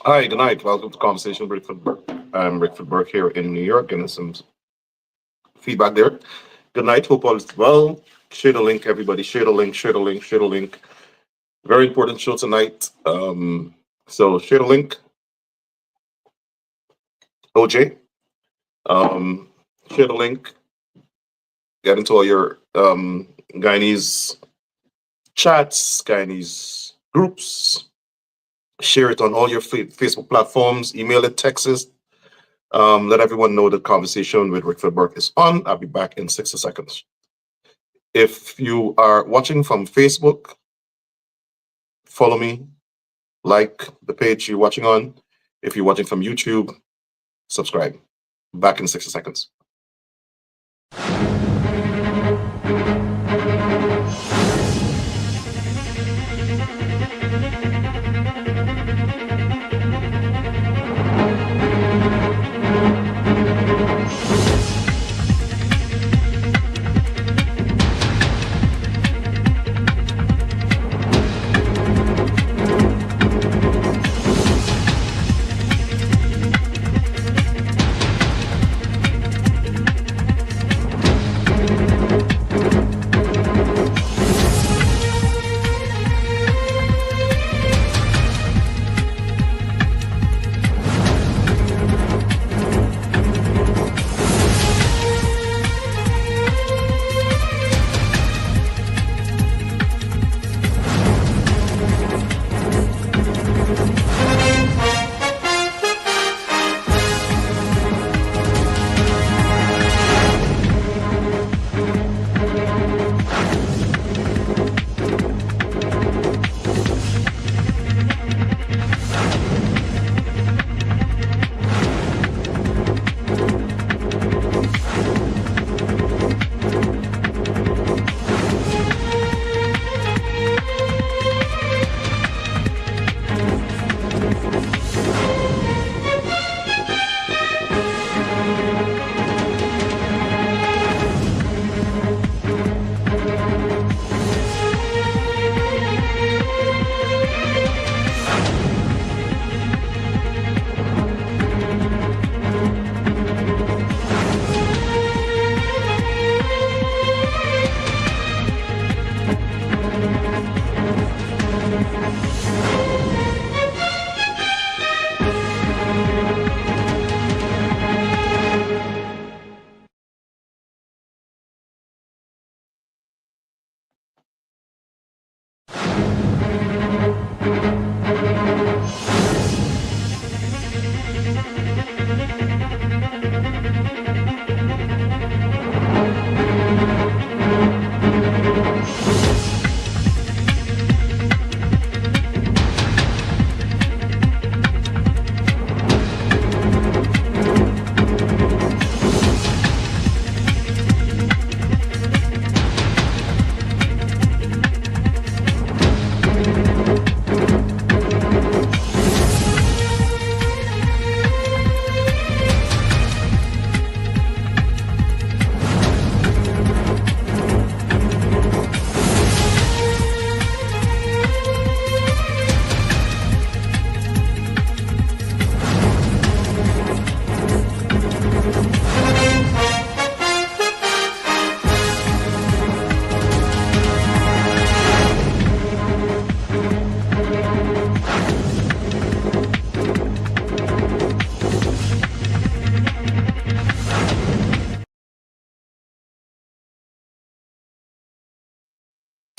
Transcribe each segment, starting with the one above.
Hi, good night. Welcome to Conversation with Rickford Burke. I'm Rickford Burke here in New York, getting some feedback there. Good night. Hope all is well. Share the link, everybody. Share the link, share the link, share the link. Very important show tonight. So share the link, OJ. Um, Share the link. Get into all your Guyanese chats, Guyanese groups. Share it on all your Facebook platforms. Email it, text it. Let everyone know the conversation with Rickford Burke is on. I'll be back in 60 seconds. If you are watching from Facebook, follow me, like the page you're watching on. If you're watching from YouTube, subscribe. Back in 60 seconds.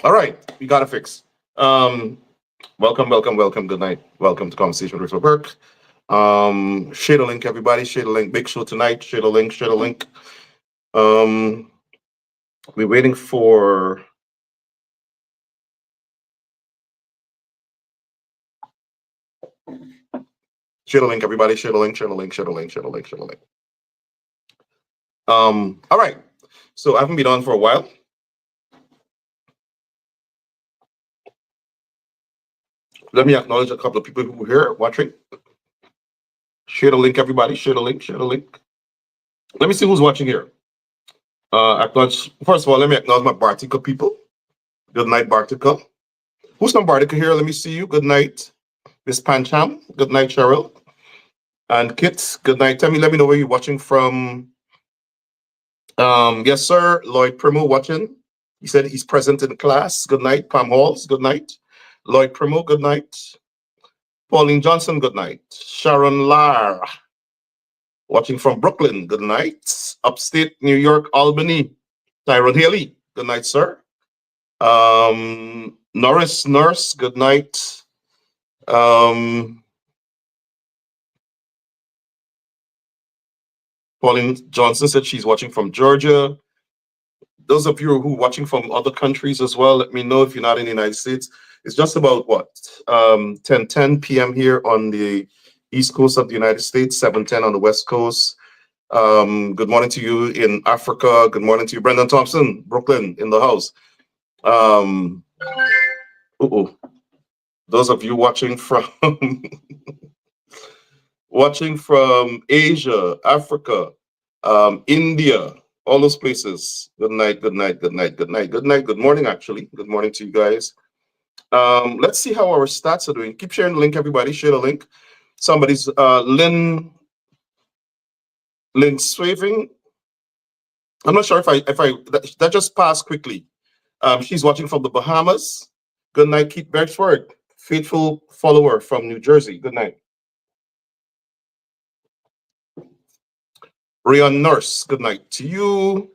All right, we got a fix. Welcome, welcome, welcome. Good night. Welcome to Conversation with Burke. Share the link, everybody. Share the link. Big show tonight. Share the link. Share the link. We're waiting for. Share the link, everybody. Share the link. Share the link. Share the link. Share the link. Share the link. All right. So I haven't been on for a while. Let me acknowledge a couple of people who are here watching. Share the link, everybody. Share the link. Share the link. Let me see who's watching here. Acknowledge. First of all, let me acknowledge my Bartica people. Good night, Bartica. Who's from Bartica here? Let me see you. Good night, Miss Pancham. Good night, Cheryl. And Kit. Good night. Let me know where you're watching from. Yes, sir. Lloyd Primo watching. He said he's present in class. Good night. Pam Halls. Good night. Lloyd Primo. Good night. Pauline Johnson. Good night. Sharon Lar. Watching from Brooklyn. Good night. Upstate New York, Albany. Tyrone Haley. Good night, sir. Norris Nurse. Good night. Pauline Johnson said she's watching from Georgia. Those of you who are watching from other countries as well, let me know if you're not in the United States. It's just about what 10 p.m. here on the East Coast of the United States, 7:10 on the West Coast. Good morning to you in Africa. Good morning to you, Brendan Thompson, Brooklyn, in the house. Those of you watching from Asia, Africa, India, all those places. Good night, good night, good night, good night, good night, good morning, actually. Good morning to you guys. Let's see how our stats are doing. Keep sharing the link, everybody. Share the link. Somebody's Lynn Swaving. I'm not sure if that just passed quickly. She's watching from the Bahamas. Good night, Keith Bergsford, faithful follower from New Jersey. Good night. Rion Nurse, good night to you.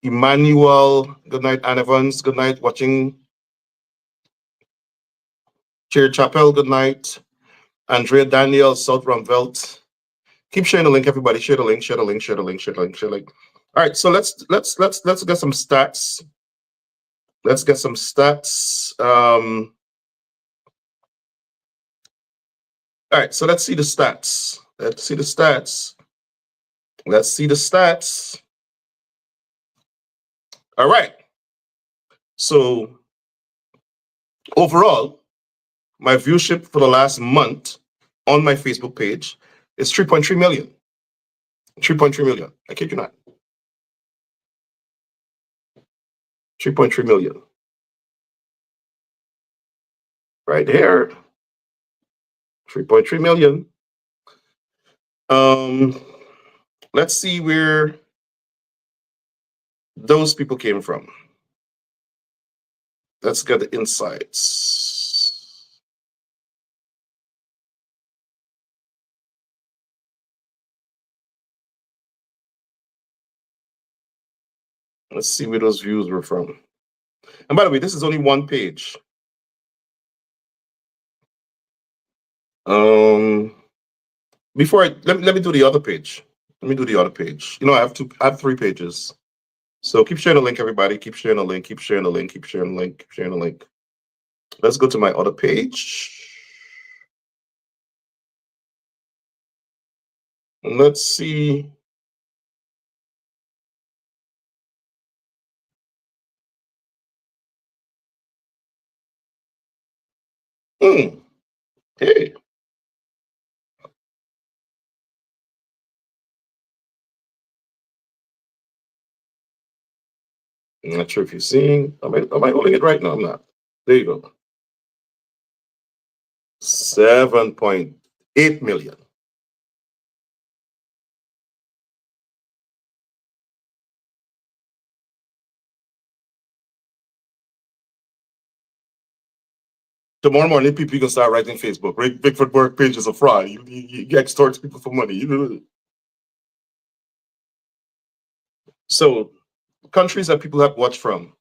Emmanuel, good night. Anne Evans, good night. Watching Chair Chapel, good night. Andrea Daniel, South Rumvelt. Keep sharing the link, everybody. Share the link, share the link, share the link, share the link, share the link. All right, so let's get some stats. Let's get some stats. All right, so let's see the stats. Let's see the stats. Let's see the stats. All right. So overall, my viewership for the last month on my Facebook page is 3.3 million. 3.3 million. I kid you not. 3.3 million. Right here. 3.3 million. Let's see where those people came from. Let's get the insights. Let's see where those views were from. And by the way, this is only one page. Um, before let me do the other page. Let me do the other page. You know, I have 3 pages. So keep sharing the link, everybody. Keep sharing the link. Keep sharing the link. Keep sharing the link. Keep sharing the link. Let's go to my other page. Let's see. Hey. I'm not sure if you're seeing. Am I holding it right now? I'm not. There you go. 7.8 million. Tomorrow morning, people can start writing Facebook. Bigfoot Burke page is a fraud. You extort people for money. So, countries that people have watched from: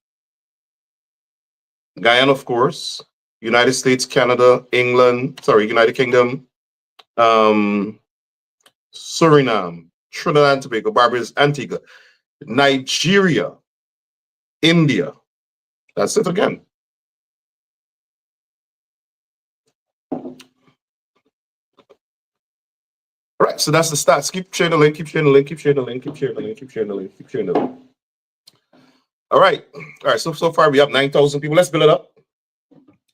Guyana, of course, United States, Canada, United Kingdom, um, Suriname, Trinidad and Tobago, Barbados, Antigua, Nigeria, India. That's it again. All right, so that's the stats. Keep sharing the link, keep sharing the link, keep sharing the link, keep sharing the link, keep sharing the link, keep sharing the link. All right. So far we have 9,000 people. Let's build it up.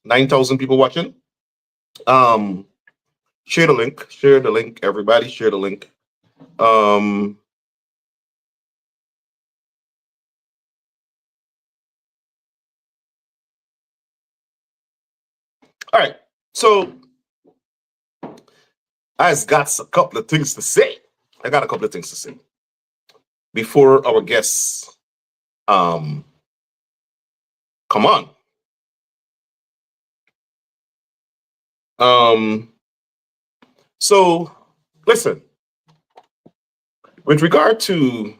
9,000 people watching. Share the link, everybody. Share the link. All right. So I've got a couple of things to say. Before our guests come on. So listen, with regard to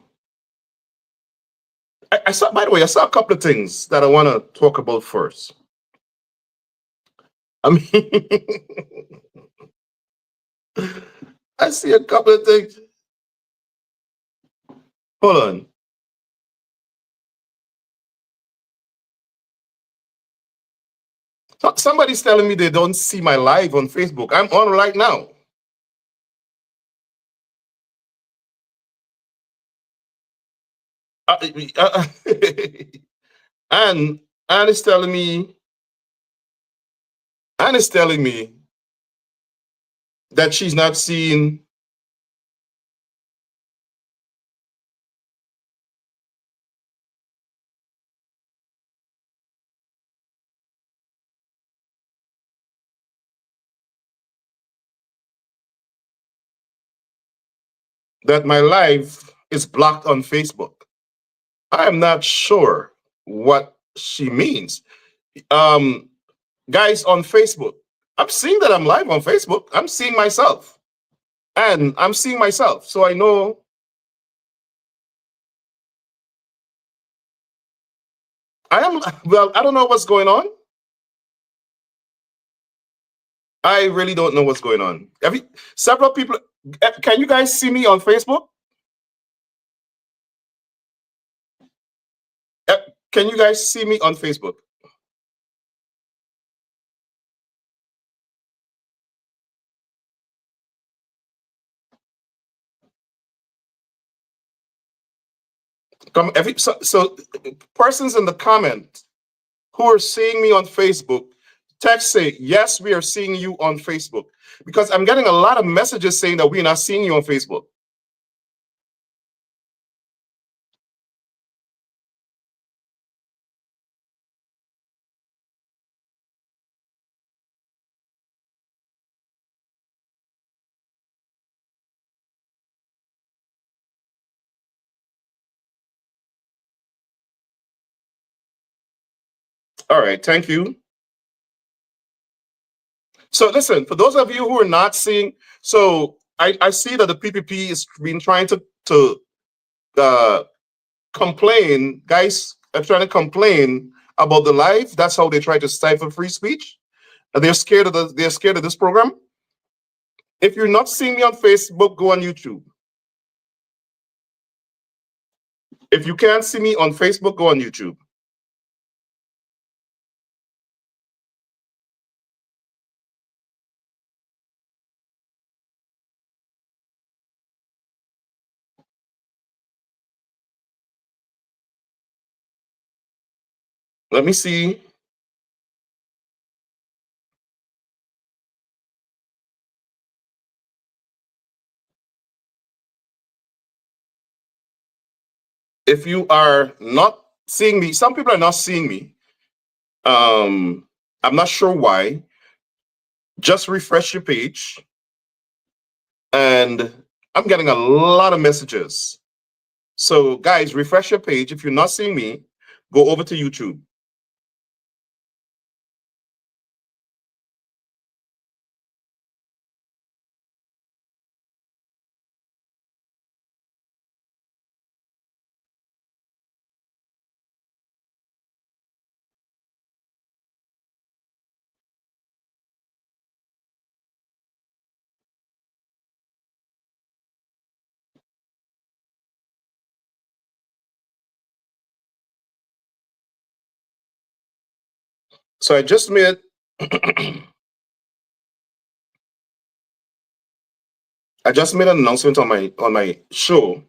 I saw, by the way, I saw a couple of things that I want to talk about first. I mean, I see a couple of things. Hold on. Somebody's telling me they don't see my live on Facebook. I'm on right now. And Anne is telling me that she's not seeing. That my live is blocked on Facebook. I am not sure what she means. Guys on Facebook, I'm seeing that I'm live on Facebook. I'm seeing myself. And I'm seeing myself. So I know. Well, I don't know what's going on. I really don't know what's going on. Several people, can you guys see me on Facebook? Can you guys see me on Facebook? So persons in the comment who are seeing me on Facebook, text say, yes, we are seeing you on Facebook. Because I'm getting a lot of messages saying that we're not seeing you on Facebook. All right, thank you. So listen, for those of you who are not seeing, so I see that the PPP is been trying to complain. Guys are trying to complain about the live. That's how they try to stifle free speech. They're scared of this program. If you're not seeing me on Facebook, go on YouTube. If you can't see me on Facebook, go on YouTube. Let me see. If you are not seeing me, some people are not seeing me. I'm not sure why. Just refresh your page. And I'm getting a lot of messages. So, guys, refresh your page. If you're not seeing me, go over to YouTube. So I just made I just made an announcement on my show,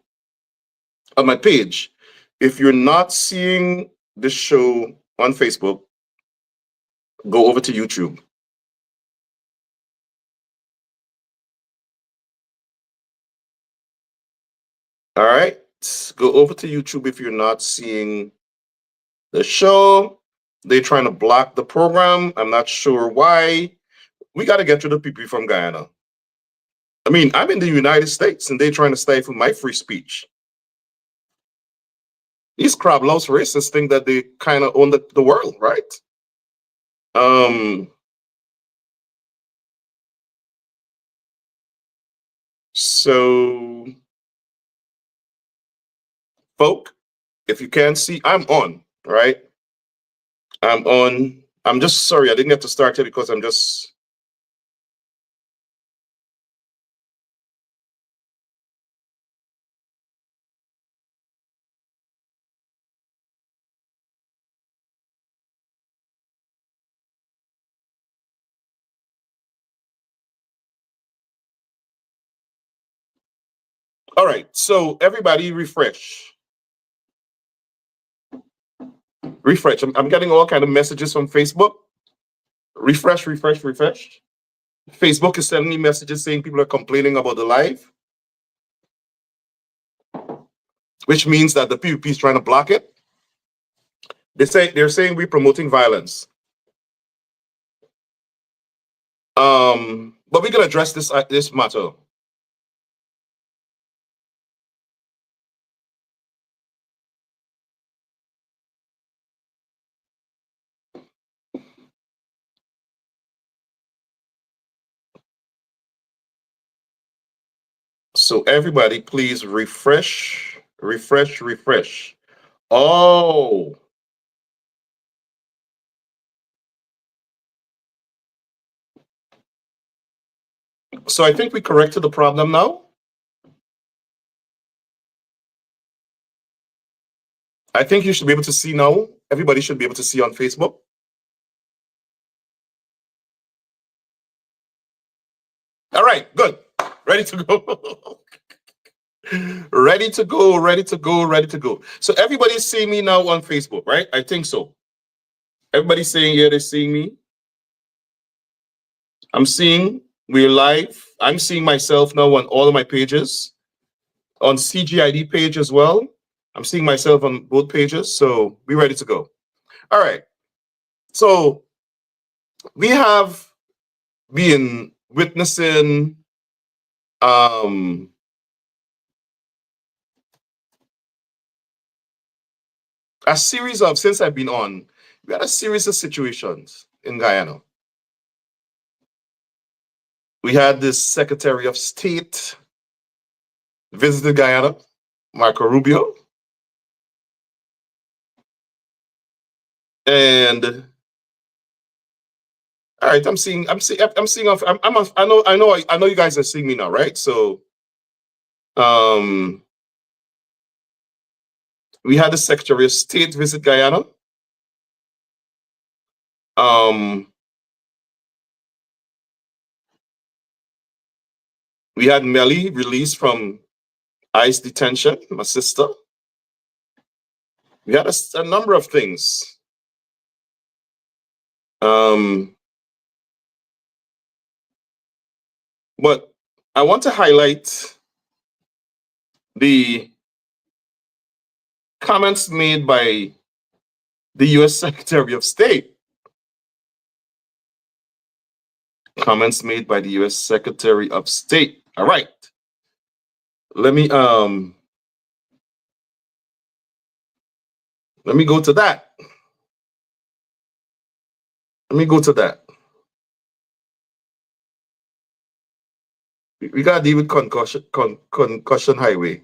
on my page. If you're not seeing the show on Facebook, go over to YouTube. All right. Go over to YouTube if you're not seeing the show. They're trying to block the program. I'm not sure why. We got to get to the people from Guyana. I mean, I'm in the United States and they're trying to stifle my free speech. These crab louse racists think that they kind of own the world, right? So, folk, if you can't see, I'm on, right? I'm on. I'm just sorry I didn't get to start it because I'm just. All right, so everybody refresh. Refresh. I'm getting all kind of messages from Facebook. Refresh, refresh, refresh. Facebook is sending me messages saying people are complaining about the live, which means that the PPP is trying to block it. They're saying we're promoting violence. But we can address this matter. So everybody, please refresh, refresh, refresh. Oh. So I think we corrected the problem now. I think you should be able to see now. Everybody should be able to see on Facebook. All right, good. Ready to go. Ready to go, ready to go, ready to go. So everybody's seeing me now on Facebook, right? I think so. Everybody's saying, yeah, they're seeing me. I'm seeing we're live. I'm seeing myself now on all of my pages. On CGID page as well. I'm seeing myself on both pages. So we're ready to go. All right. So we have been witnessing a series of, since I've been on, we had a series of situations in Guyana. We had this Secretary of State visited Guyana, Marco Rubio, and All right, I'm seeing off. I know you guys are seeing me now, right? So, we had the Secretary of State visit Guyana. We had Melly released from ICE detention, my sister. We had a number of things. But I want to highlight the comments made by the US Secretary of State. Comments made by the US Secretary of State. All right. Let me go to that. Let me go to that. We gotta deal with concussion highway.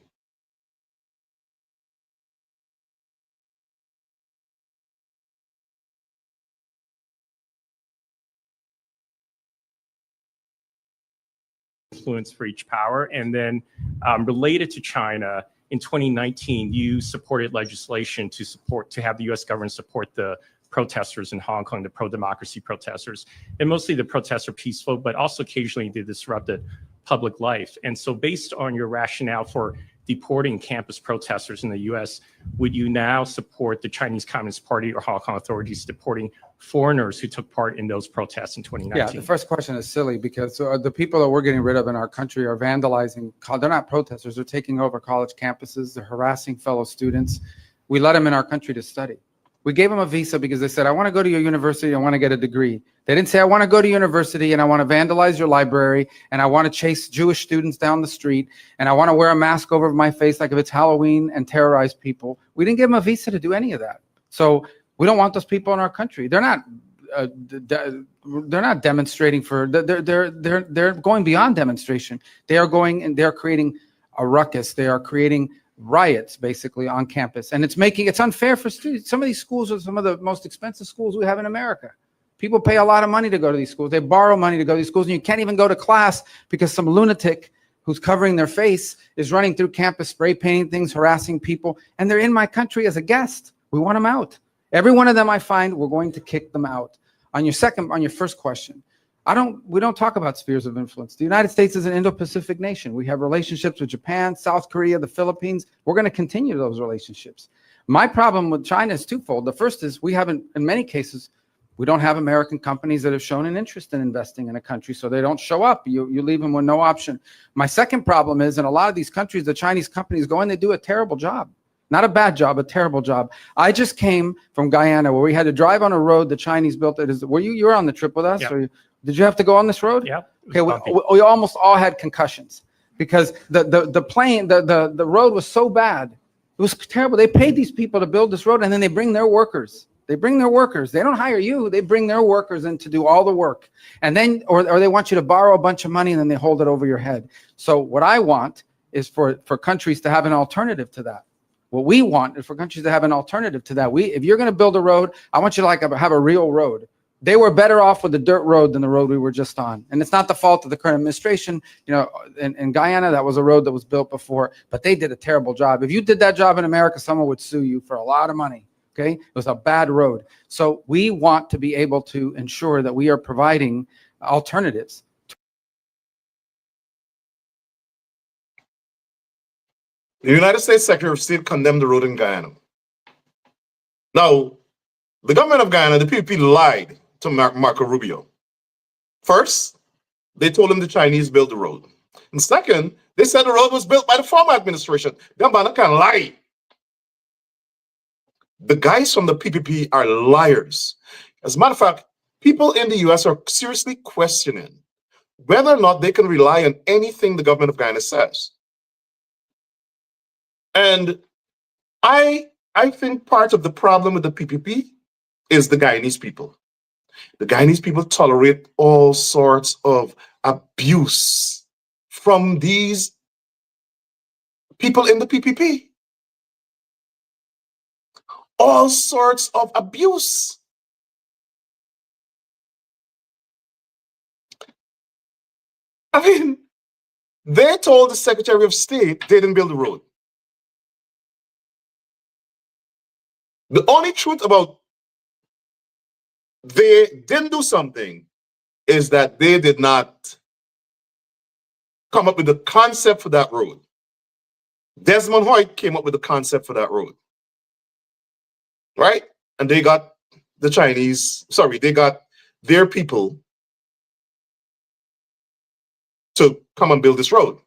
Influence for each power. And then related to China, in 2019, you supported legislation to have the US government support the protesters in Hong Kong, the pro-democracy protesters. And mostly the protests are peaceful, but also occasionally they disrupted public life. And so based on your rationale for deporting campus protesters in the US, would you now support the Chinese Communist Party or Hong Kong authorities deporting foreigners who took part in those protests in 2019? Yeah, the first question is silly because the people that we're getting rid of in our country are vandalizing. They're not protesters. They're taking over college campuses. They're harassing fellow students. We let them in our country to study. We gave them a visa because they said, I want to go to your university. I want to get a degree. They didn't say, I want to go to university and I want to vandalize your library and I want to chase Jewish students down the street and I want to wear a mask over my face like if it's Halloween and terrorize people. We didn't give them a visa to do any of that. So we don't want those people in our country. They're not demonstrating for. They're going beyond demonstration. They are going and they're creating a ruckus. They are creating riots basically on campus, and it's unfair for students. Some of these schools are some of the most expensive schools we have in America. People pay a lot of money to go to these schools. They borrow money to go to these schools, and you can't even go to class because some lunatic who's covering their face is running through campus, spray painting things, harassing people, and they're in my country as a guest. We want them out. Every one of them I find, we're going to kick them out. On your first question, we don't talk about spheres of influence. The United States is an Indo-Pacific nation. We have relationships with Japan, South Korea, the Philippines. We're going to continue those relationships. My problem with China is twofold. The first is in many cases, we don't have American companies that have shown an interest in investing in a country, so they don't show up. You leave them with no option. My second problem is in a lot of these countries, the Chinese companies go in, they do a terrible job. Not a bad job, a terrible job. I just came from Guyana where we had to drive on a road the Chinese built. You were on the trip with us? Yeah. Or did you have to go on this road? Yeah. Okay, we almost all had concussions because the road was so bad. It was terrible. They paid these people to build this road and then they bring their workers. They don't hire you. They bring their workers in to do all the work. And then, or they want you to borrow a bunch of money and then they hold it over your head. So what I want is for countries to have an alternative to that. What we want is for countries to have an alternative to that. If you're going to build a road, I want you to have a real road. They were better off with the dirt road than the road we were just on. And it's not the fault of the current administration. In Guyana, that was a road that was built before, but they did a terrible job. If you did that job in America, someone would sue you for a lot of money. Okay, it was a bad road. So we want to be able to ensure that we are providing alternatives. The United States Secretary of State condemned the road in Guyana. Now, the government of Guyana, the PPP, lied to Marco Rubio. First, they told him the Chinese built the road. And second, they said the road was built by the former administration. Gambana can lie. The guys from the PPP are liars. As a matter of fact, people in the US are seriously questioning whether or not they can rely on anything the government of Guyana says. And I think part of the problem with the PPP is the Guyanese people. The Guyanese people tolerate all sorts of abuse from these people in the PPP. All sorts of abuse. I mean, they told the Secretary of State they didn't build the road. The only truth about they didn't do something is that they did not come up with the concept for that road. Desmond Hoyt came up with the concept for that road. Right? And they got the Chinese, sorry, they got their people to come and build this road.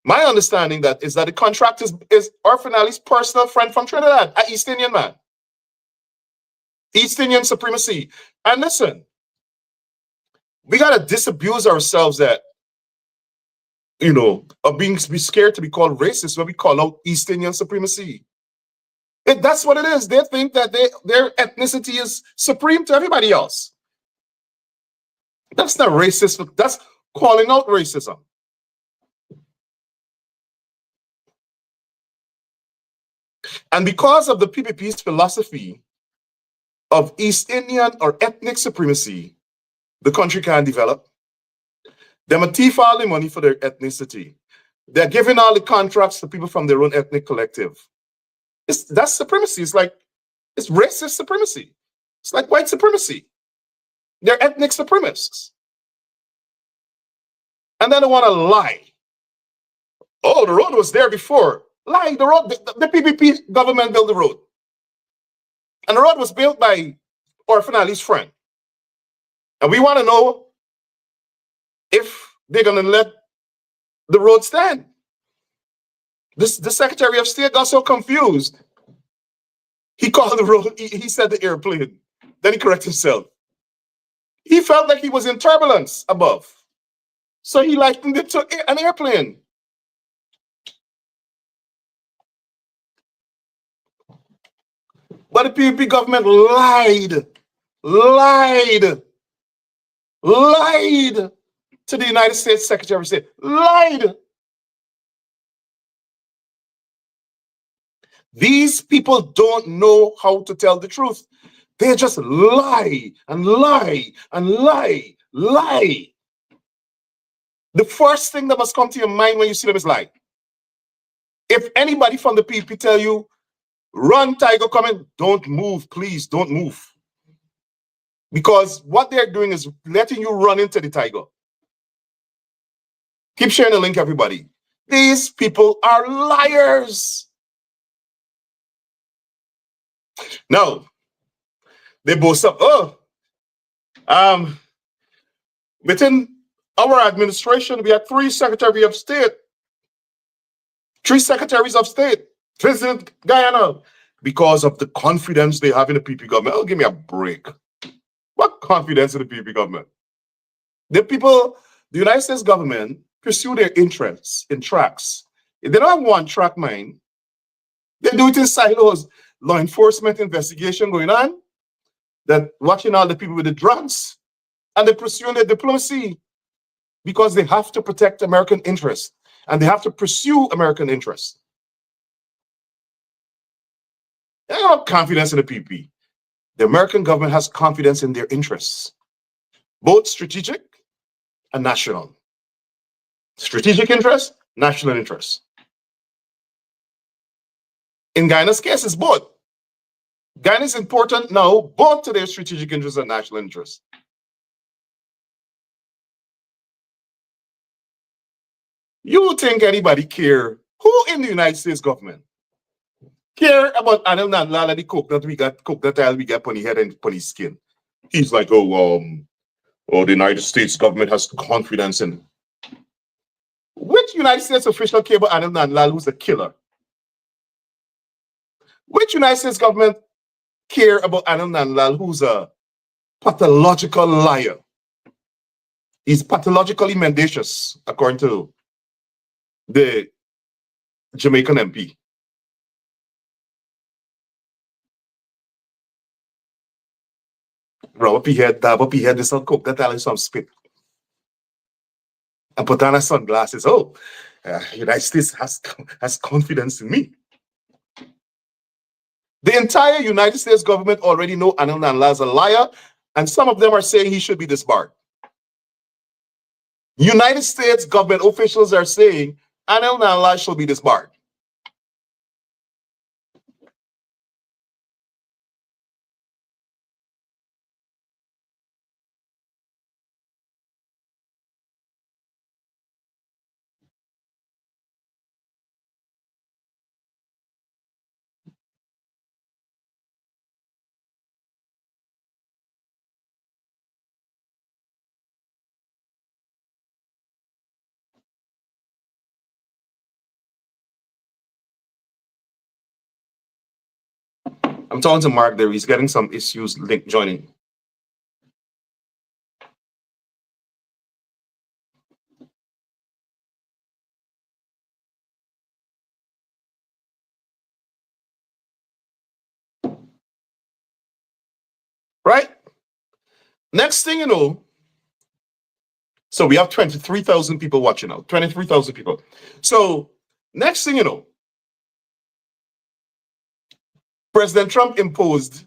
My understanding that is that the contract is Orfanelli's personal friend from Trinidad, an East Indian man. East Indian supremacy. And listen, we got to disabuse ourselves that, you know, of being scared to be called racist when we call out East Indian supremacy. That's what it is. They think that their ethnicity is supreme to everybody else. That's not racist. That's calling out racism. And because of the PPP's philosophy of East Indian or ethnic supremacy, the country can't develop. They're gonna thief all the money for their ethnicity. They're giving all the contracts to people from their own ethnic collective. That's supremacy. It's racist supremacy. It's like white supremacy. They're ethnic supremacists. And then they want to lie. Oh, the road was there before. Lie, the road, the PPP government built the road. And the road was built by Orfanelli's friend. And we want to know if they're going to let the road stand. The Secretary of State got so confused. He called the road, he said the airplane. Then he corrected himself. He felt like he was in turbulence above. So he likened it to an airplane. But the PPP government lied to the United States Secretary of State. Lied. These people don't know how to tell the truth. They just lie and lie and lie. The first thing that must come to your mind when you see them is lie. If anybody from the PPP tell you, run, tiger coming, don't move, please, don't move. Because what they're doing is letting you run into the tiger. Keep sharing the link, everybody. These people are liars. Now, they boast up, within our administration, we had three secretaries of state visit Guyana because of the confidence they have in the PPP government. Oh, give me a break. What confidence in the PPP government? The United States government pursue their interests in tracks. If they don't have one track mind, they do it in silos. Law enforcement investigation going on, that watching all the people with the drugs, and they're pursuing their diplomacy because they have to protect American interests and they have to pursue American interests. They don't have confidence in the PPP. The American government has confidence in their interests, both strategic and national. Strategic interest, national interest. In Guyana's case, it's both. Guyana is important now, both to their strategic interests and national interests. You think anybody care? Who in the United States government care about Anil Nanlala, the coconut we got on his head and on his skin? He's like, the United States government has confidence in. Which United States official care about Anil Nanlala, who's a killer? Which United States government care about Anil Nanlal, who's a pathological liar? He's pathologically mendacious, according to the Jamaican MP. Rob up your head, dab up your head, this will cook, that tell you some spit. And put on a sunglasses. United States has confidence in me. The entire United States government already know Anil Nanlala is a liar, and some of them are saying he should be disbarred. United States government officials are saying animal knowledge shall be disbarred. I'm talking to Mark there. He's getting some issues link joining. Right? Next thing you know, so we have 23,000 people watching now. 23,000 people. So next thing you know, President Trump imposed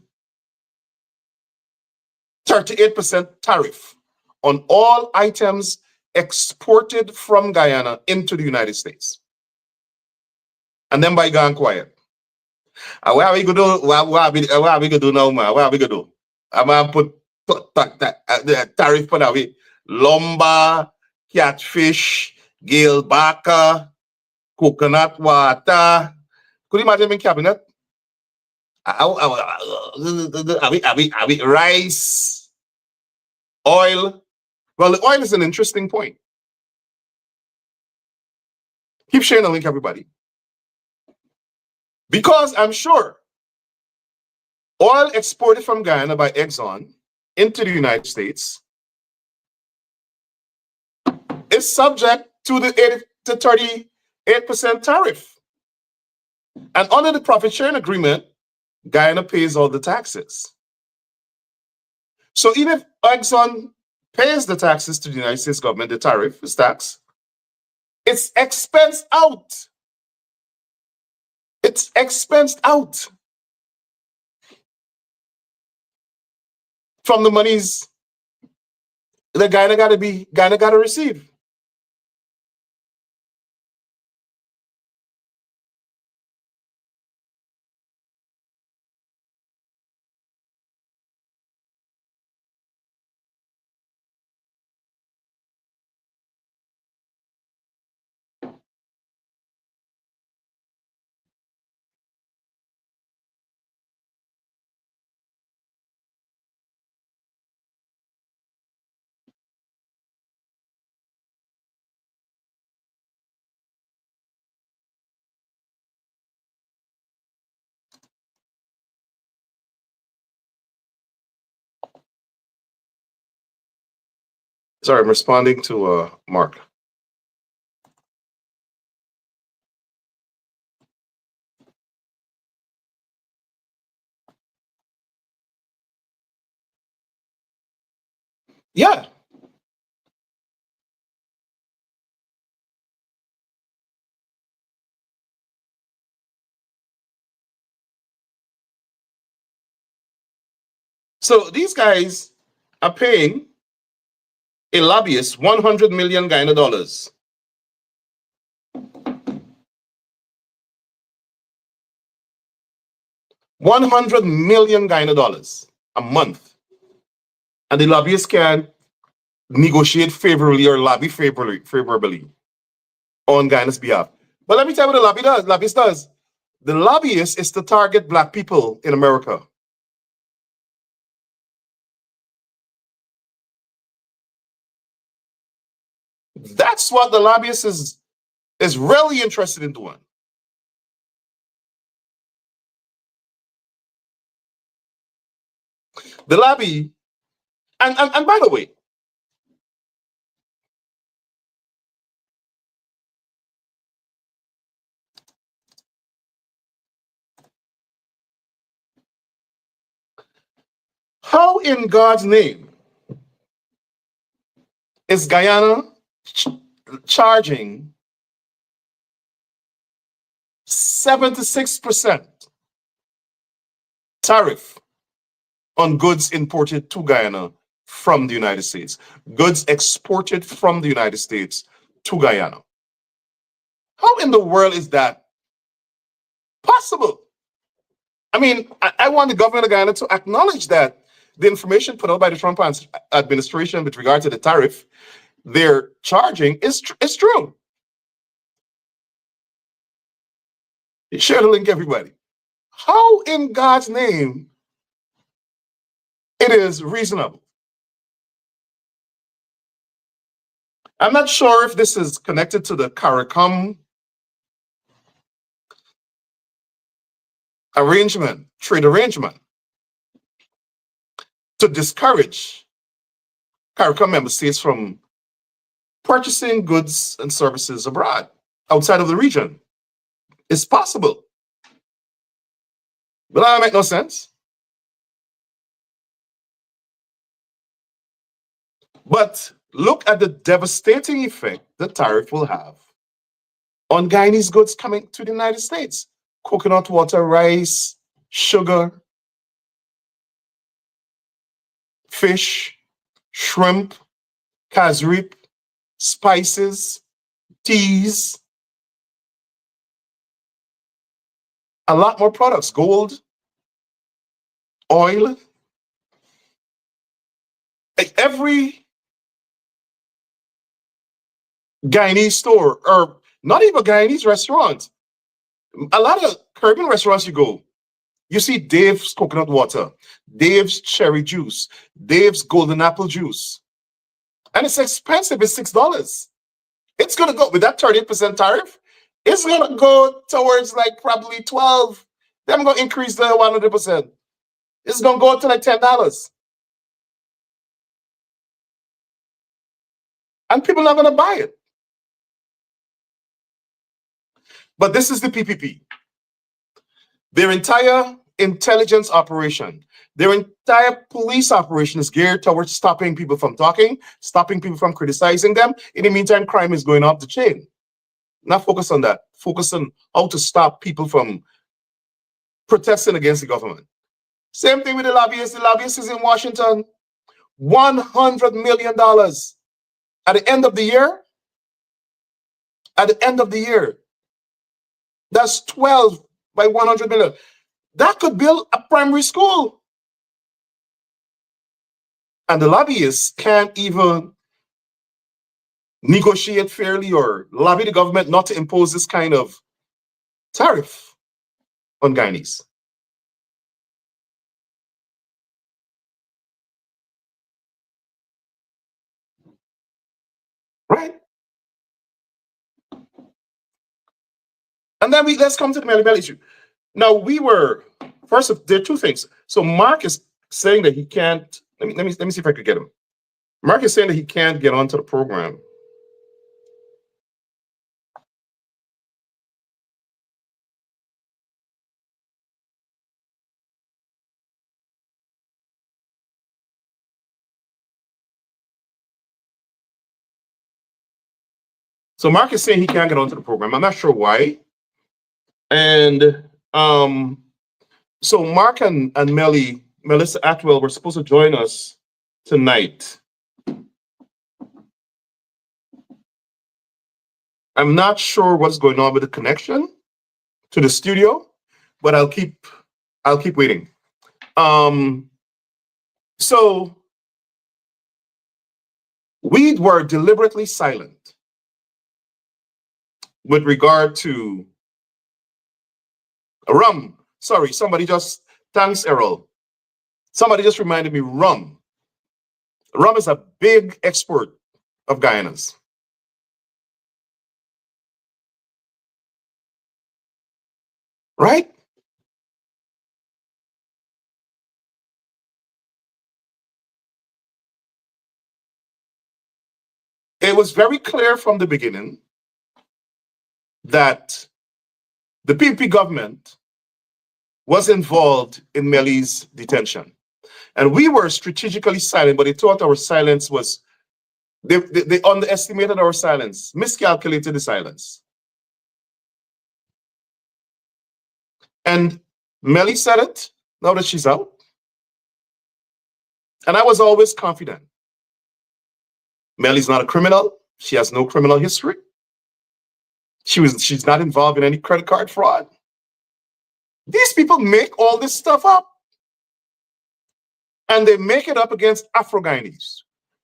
38% tariff on all items exported from Guyana into the United States. And then by gone quiet. What are we gonna do? What are we gonna do now, man? What are we gonna do? I'm gonna put the tariff on away. Lumber, catfish, gale baka, coconut water. Could you imagine in cabinet? Are we rice, oil? Well, the oil is an interesting point. Keep sharing the link, everybody. Because I'm sure oil exported from Guyana by Exxon into the United States is subject to the 8 to 38% tariff. And under the profit sharing agreement, Guyana pays all the taxes. So even if Exxon pays the taxes to the United States government, the tariff is tax, it's expensed out. It's expensed out from the monies that Guyana gotta receive. Sorry, I'm responding to Mark. Yeah. So these guys are paying a lobbyist 100 million Guyana dollars. $100 million Guyana dollars a month. And the lobbyist can negotiate favorably or lobby favorably on Guyana's behalf. But let me tell you what the lobbyist does. The lobbyist is to target Black people in America. That's what the lobbyist is really interested in doing. The lobby, and by the way, how in God's name is Guyana charging 76% tariff on goods imported to Guyana from the United States. Goods exported from the United States to Guyana. How in the world is that possible? I mean, I want the government of Guyana to acknowledge that the information put out by the Trump administration with regard to the tariff they're charging is true. Share the link, everybody. How in God's name it is reasonable? I'm not sure if this is connected to the CARICOM arrangement, trade arrangement, to discourage CARICOM member states from purchasing goods and services abroad, outside of the region. It's possible. But that make no sense. But look at the devastating effect the tariff will have on Guyanese goods coming to the United States. Coconut water, rice, sugar, fish, shrimp, casrip, spices, teas, a lot more products, gold, oil. Like every Guyanese store, or not even Guyanese restaurant, a lot of Caribbean restaurants you go, you see Dave's coconut water, Dave's cherry juice, Dave's golden apple juice. And it's expensive, it's $6. It's gonna go with that 38% tariff, it's gonna go towards like probably 12. Then I'm gonna increase the 100%. It's gonna go to like $10. And people are not gonna buy it. But this is the PPP. Their entire intelligence operation, their entire police operation is geared towards stopping people from talking, stopping people from criticizing them. In the meantime, crime is going up the chain. Not focus on that. Focus on how to stop people from protesting against the government. Same thing with the lobbyists. The lobbyists is in Washington. $100 million at the end of the year. At the end of the year. That's 12 by 100 million. That could build a primary school. And the lobbyists can't even negotiate fairly or lobby the government not to impose this kind of tariff on Guyanese. Right? And then let's come to the Melly issue. Now first, there are two things. So Mark is saying that he can't, let me see if I could get him. Mark is saying that he can't get onto the program. So Mark is saying he can't get onto the program. I'm not sure why. And so Mark and Melissa Atwell were supposed to join us tonight. I'm not sure what's going on with the connection to the studio, but I'll keep waiting. So we were deliberately silent with regard to rum. Sorry, thanks, Errol. Somebody just reminded me, rum. Rum is a big export of Guyana's. Right? It was very clear from the beginning that the PPP government was involved in Melly's detention. And we were strategically silent, but they thought our silence was, they underestimated our silence, miscalculated the silence. And Melly said it, now that she's out. And I was always confident. Melly's not a criminal. She has no criminal history. She's not involved in any credit card fraud. These people make all this stuff up. And they make it up against Afro-Guyanese.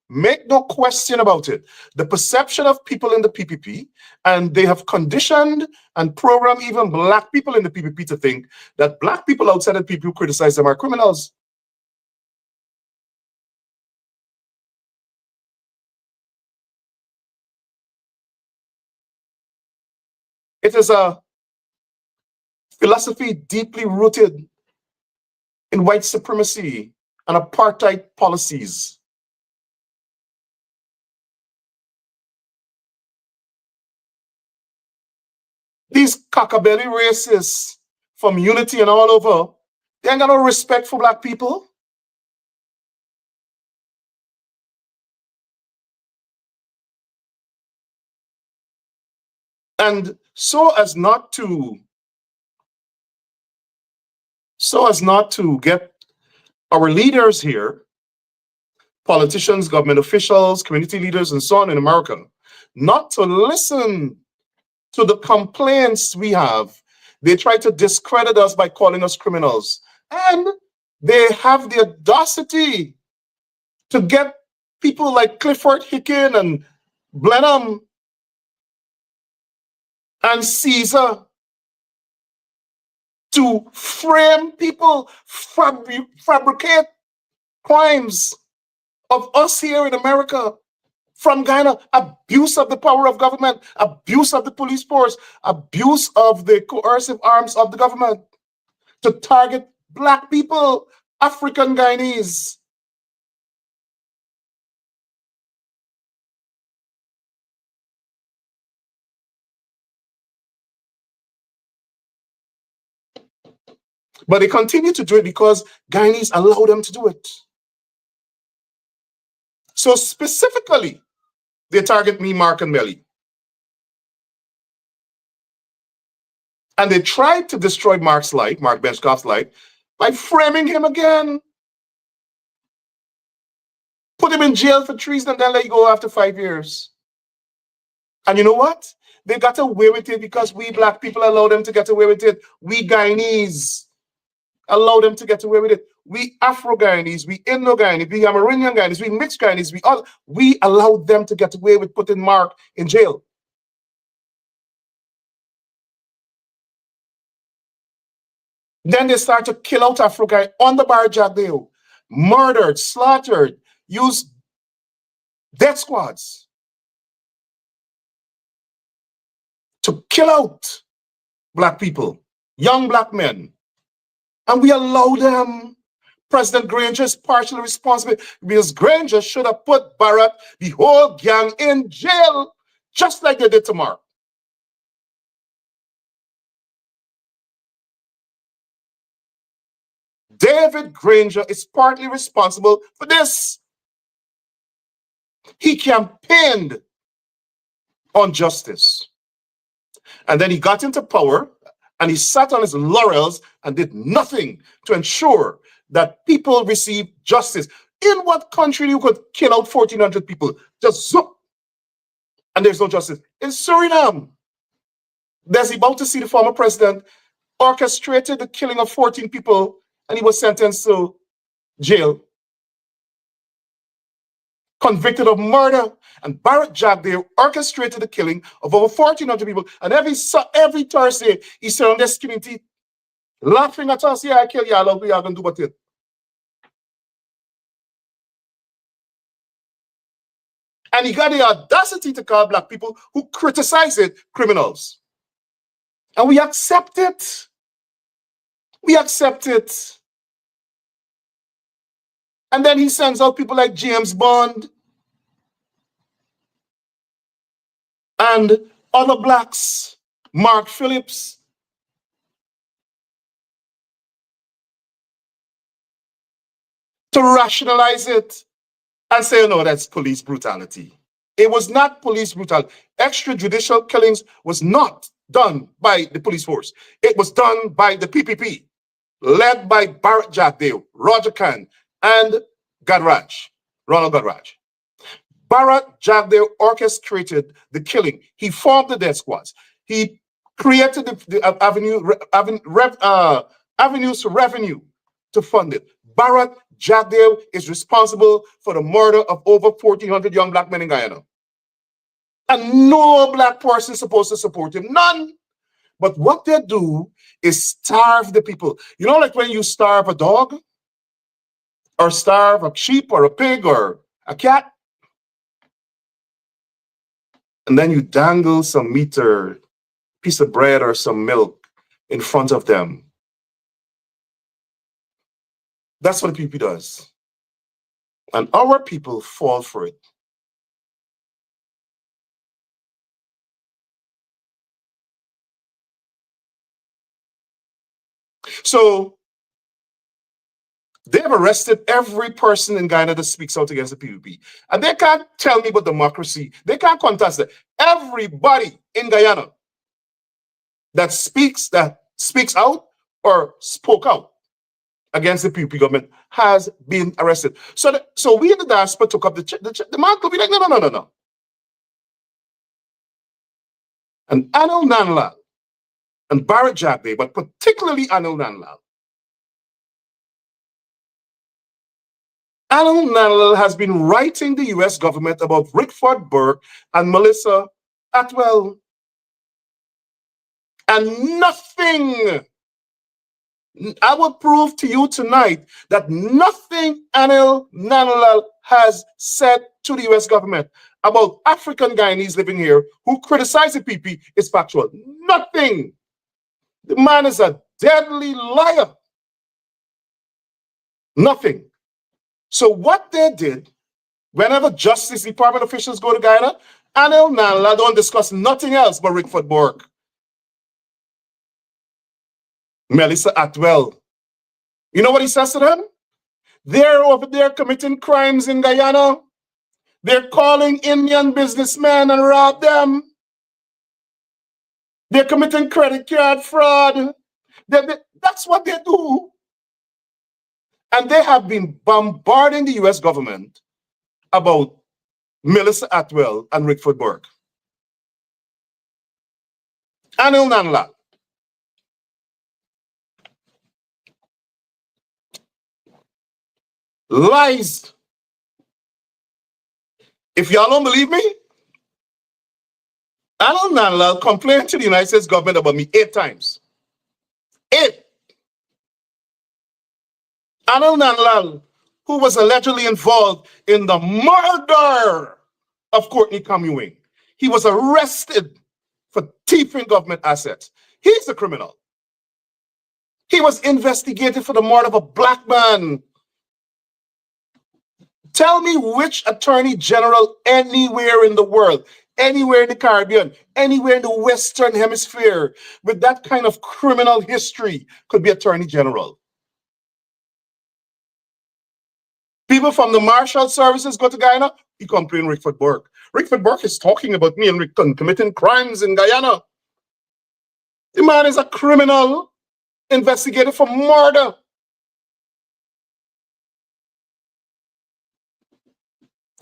Make no question about it. The perception of people in the PPP, and they have conditioned and programmed even black people in the PPP to think that black people outside the PPP who criticize them are criminals. It is a philosophy deeply rooted in white supremacy and apartheid policies. These cockabelly racists from Unity and all over, they ain't got no respect for black people. And so as not to get our leaders here, politicians, government officials, community leaders, and so on in America, not to listen to the complaints we have. They try to discredit us by calling us criminals. And they have the audacity to get people like Clifford Hicken and Blenheim and Caesar to frame people, fabricate crimes of us here in America from Guyana, abuse of the power of government, abuse of the police force, abuse of the coercive arms of the government to target black people, African Guyanese. But they continue to do it because Guyanese allow them to do it. So specifically, they target me, Mark, and Melly. And they tried to destroy Mark's life, Mark Benchkoff's life, by framing him again. Put him in jail for treason and then let you go after 5 years. And you know what? They got away with it because we black people allowed them to get away with it. We Guyanese allowed them to get away with it. We Afro-Guyanese, we Indo-Guyanese, we Amerindian Guyanese, we mixed Guyanese, we allowed them to get away with putting Mark in jail. Then they start to kill out Afro-Guyanese on the bar Jagdeo, murdered, slaughtered, used death squads to kill out black people, young black men. And we allow them. President Granger is partially responsible because Granger should have put Barrett, the whole gang, in jail, just like they did to Mark. David Granger is partly responsible for this. He campaigned on justice. And then he got into power and he sat on his laurels and did nothing to ensure that people receive justice. In what country you could kill out 1,400 people? Just zoop, and there's no justice. In Suriname, there's about to see the former president orchestrated the killing of 14 people and he was sentenced to jail, convicted of murder. And Barrett Jagdeo orchestrated the killing of over 1,400 people. And every Thursday, he said on this community, laughing at us, yeah, I kill y'all, what y'all gonna do about it? And he got the audacity to call black people who criticize it criminals. And we accept it. We accept it. And then he sends out people like James Bond and other blacks, Mark Phillips, to rationalize it and say, no, that's police brutality. It was not police brutality. Extrajudicial killings was not done by the police force. It was done by the PPP, led by Barrett Jagdeo, Roger Khan, and Ronald Godraj. Bharat Jagdev orchestrated the killing. He formed the death squads. He created the avenues for revenue to fund it. Bharat Jagdev is responsible for the murder of over 1,400 young black men in Guyana. And no black person is supposed to support him. None. But what they do is starve the people. You know, like when you starve a dog, or starve a sheep, or a pig, or a cat, and then you dangle some meat or piece of bread or some milk in front of them. That's what the PPP does. And our people fall for it. So they have arrested every person in Guyana that speaks out against the PPP. And they can't tell me about democracy. They can't contest it. Everybody in Guyana that speaks out or spoke out against the PPP government has been arrested. So we in the diaspora took up the man could be like, no. And Anil Nanlal and Bharat Jagdev, but particularly Anil Nanlal. Anil Nanlal has been writing the US government about Rickford Burke and Melissa Atwell. And nothing, I will prove to you tonight that nothing Anil Nanlal has said to the US government about African Guyanese living here who criticize the PPP is factual. Nothing. The man is a deadly liar. Nothing. So what they did, whenever Justice Department officials go to Guyana, Anil Nanlal don't discuss nothing else but Rickford Burke, Melissa Atwell. You know what he says to them? They're over there committing crimes in Guyana. They're calling Indian businessmen and rob them. They're committing credit card fraud. That's what they do. And they have been bombarding the US government about Melissa Atwell and Rickford Burke. Anil Nanlal. Lies. If y'all don't believe me, Anil Nanlal complained to the United States government about me 8 times. 8. Anil Nanlal, who was allegedly involved in the murder of Courtney Commuing. He was arrested for thieving government assets. He's a criminal. He was investigated for the murder of a black man. Tell me which attorney general anywhere in the world, anywhere in the Caribbean, anywhere in the Western Hemisphere with that kind of criminal history could be attorney general. People from the Marshal Services go to Guyana, he complain Rickford Burke. Rickford Burke is talking about me and committing crimes in Guyana. The man is a criminal investigated for murder.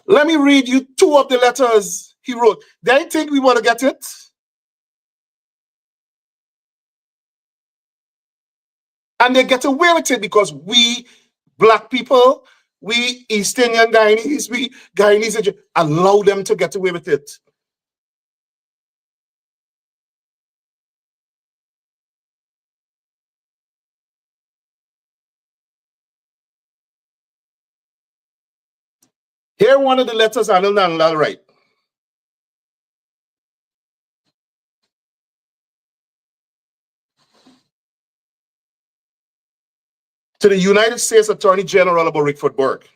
Let me read you 2 of the letters he wrote. They think we want to get it. And they get away with it because we black people, we East Indian Guyanese, we Guyanese allow them to get away with it. Here one of the letters Anil Nanlal write. To the United States Attorney General about Rickford Burke.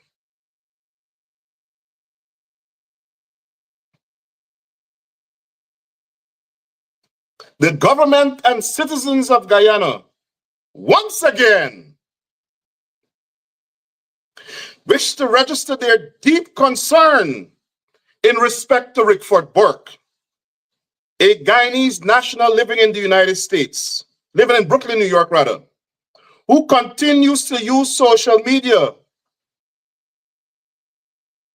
The government and citizens of Guyana, once again, wish to register their deep concern in respect to Rickford Burke, a Guyanese national living in the United States, living in Brooklyn, New York, rather, who continues to use social media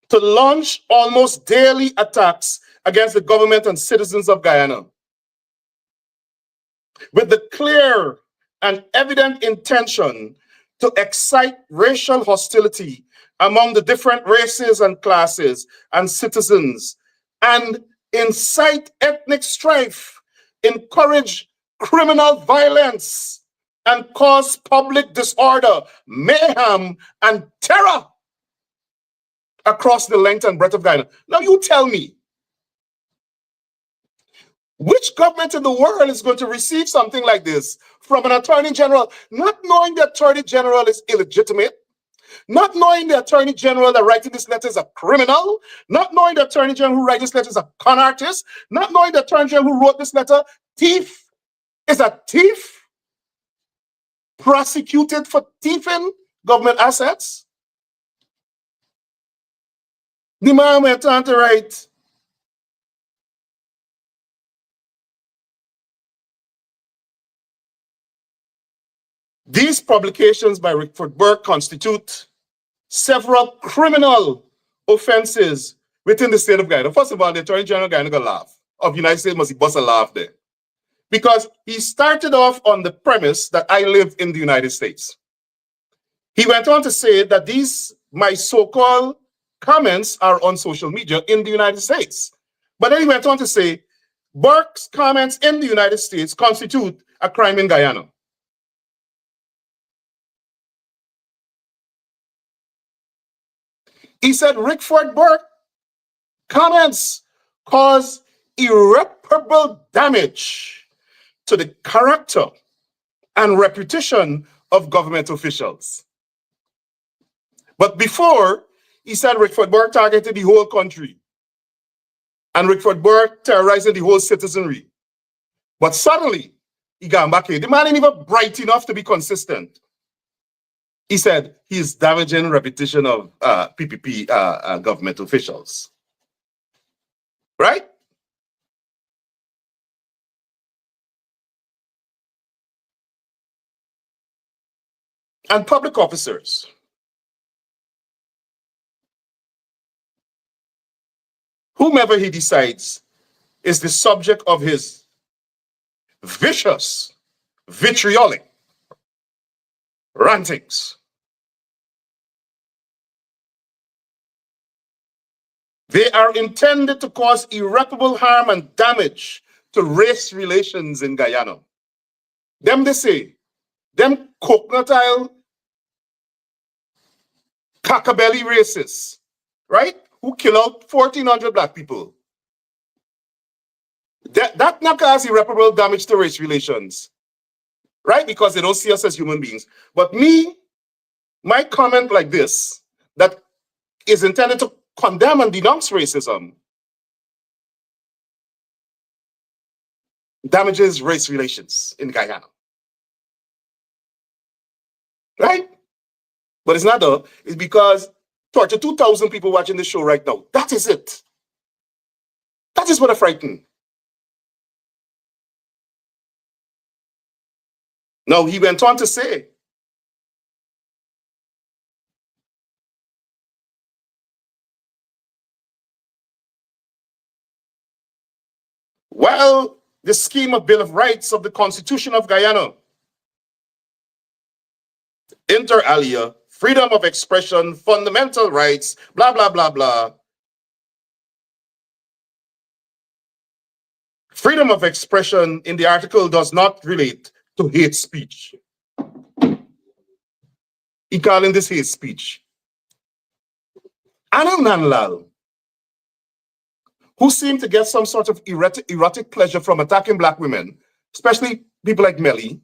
to launch almost daily attacks against the government and citizens of Guyana, with the clear and evident intention to excite racial hostility among the different races and classes and citizens, and incite ethnic strife, encourage criminal violence, and cause public disorder, mayhem, and terror across the length and breadth of Guyana. Now you tell me, which government in the world is going to receive something like this from an attorney general, not knowing the attorney general is illegitimate, not knowing the attorney general that writing this letter is a criminal, not knowing the attorney general who writes this letter is a con artist, not knowing the attorney general who wrote this letter, thief, is a thief, prosecuted for thieving government assets? The man went on to write, these publications by Rickford Burke constitute several criminal offenses within the state of Guyana. First of all, the Attorney General of Guyana gonna laugh. Of the United States must bust a laugh there. Because he started off on the premise that I live in the United States. He went on to say that these, my so-called comments are on social media in the United States. But then he went on to say, Burke's comments in the United States constitute a crime in Guyana. He said Rickford Burke comments cause irreparable damage to the character and reputation of government officials. But before, he said Rickford Burke targeted the whole country and Rickford Burke terrorizing the whole citizenry. But suddenly, he got back here. The man ain't even bright enough to be consistent. He said he's damaging reputation of PPP government officials. Right? And public officers. Whomever he decides is the subject of his vicious, vitriolic rantings. They are intended to cause irreparable harm and damage to race relations in Guyana. Them they say, them coconut-oil, cockabelly racists, right? Who kill out 1,400 black people. That not cause irreparable damage to race relations, right? Because they don't see us as human beings. But me, my comment like this, that is intended to condemn and denounce racism, damages race relations in Guyana. Right? But it's not though. It's because 32,000 people watching this show right now. That is it. That is what I'm frightened. Now, he went on to say, while the scheme of Bill of Rights of the Constitution of Guyana, inter alia, freedom of expression, fundamental rights, blah, blah, blah, blah. Freedom of expression in the article does not relate to hate speech. He calling this hate speech. Anil Nanlal, who seem to get some sort of erotic pleasure from attacking black women, especially people like Melly,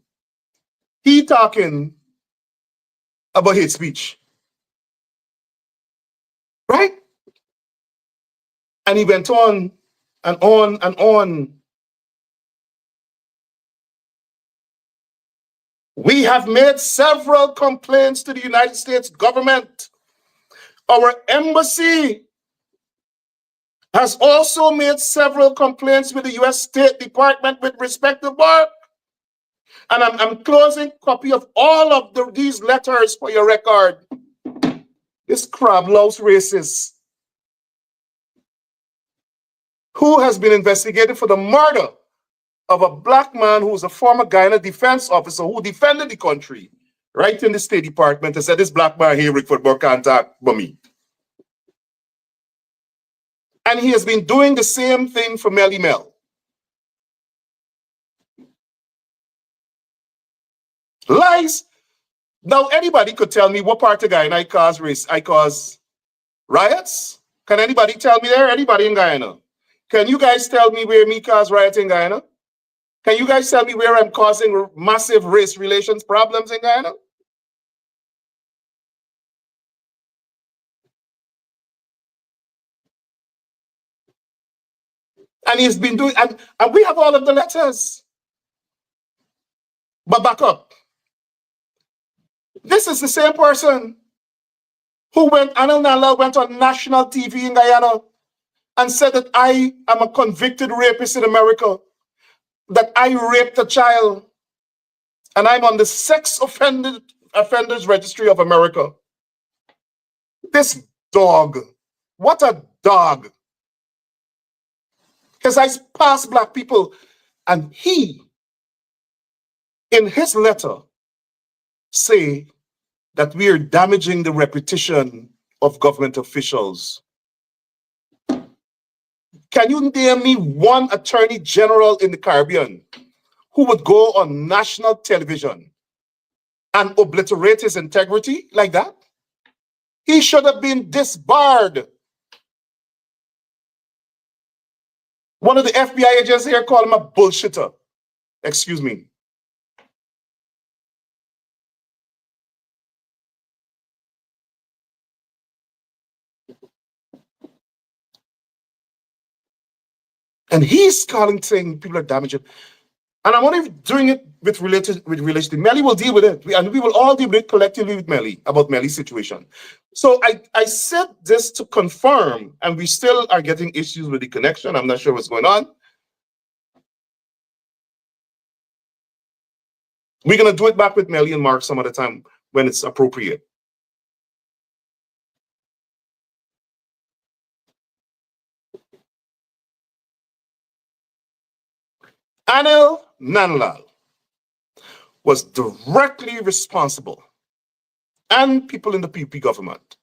he talking about hate speech. Right? And he went on and on and on. We have made several complaints to the United States government. Our embassy has also made several complaints with the U.S. State Department with respect to Burke. And I'm closing copy of all of these letters for your record. This crab loves racist. who has been investigated for the murder of a black man who was a former Guyana defense officer who defended the country, right in the State Department, and said, this black man here, Rickford Burke, can't talk for me. And he has been doing the same thing for Melly Mel. Lies. Now, anybody could tell me what part of Guyana I cause riots? Can anybody tell me there? Anybody in Guyana? Can you guys tell me where me cause riots in Guyana? Can you guys tell me where I'm causing massive race relations problems in Guyana? And he's been doing, and we have all of the letters. But back up. This is the same person who Anil Nalal went on national TV in Guyana and said that I am a convicted rapist in America, that I raped a child, and I'm on the sex offenders registry of America. This dog, what a dog. Because I pass black people, and he, in his letter, say that we are damaging the reputation of government officials. Can you name me one attorney general in the Caribbean who would go on national television and obliterate his integrity like that? He should have been disbarred. One of the FBI agents here called him a bullshitter. Excuse me. And he's calling, saying people are damaging. And I'm only doing it with relation to Melly. Will deal with it. And we will all deal with it collectively with Melly, about Melly's situation. So I said this to confirm, and we still are getting issues with the connection. I'm not sure what's going on. We're going to do it back with Melly and Mark some other time when it's appropriate. Anil Nanlal was directly responsible, and people in the PPP government,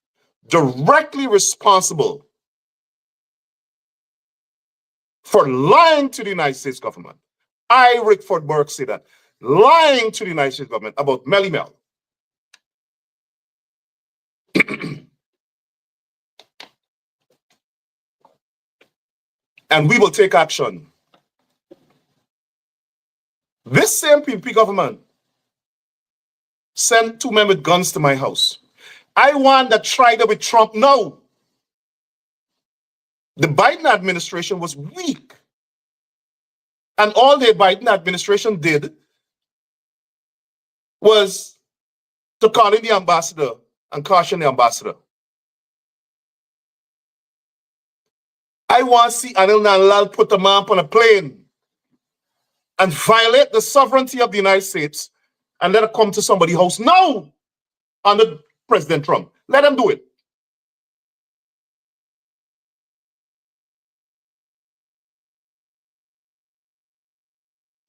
directly responsible for lying to the United States government. I, Rickford Burke, say that. Lying to the United States government about Melly Mel. And we will take action. This same PPP government sent 2 men with guns to my house. I want that tried it with Trump. No. The Biden administration was weak. And all the Biden administration did was to call in the ambassador and caution the ambassador. I want to see Anil Nanlal put a man on a plane and violate the sovereignty of the United States and let it come to somebody's house. No! Under President Trump. Let him do it.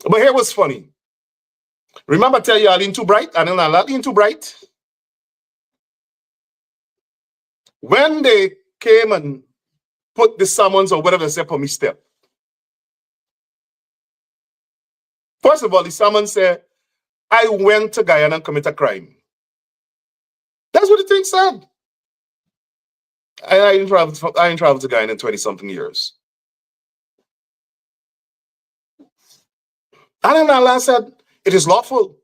But here was funny. Remember I tell you Aline Too Bright? Anil Nanlal, Aline Too Bright? When they came and put the summons or whatever they said for me step, first of all, the summons said, I went to Guyana and commit a crime. That's what the thing said. I ain't traveled to Guyana in 20-something years. Anil Nanlal said, it is lawful.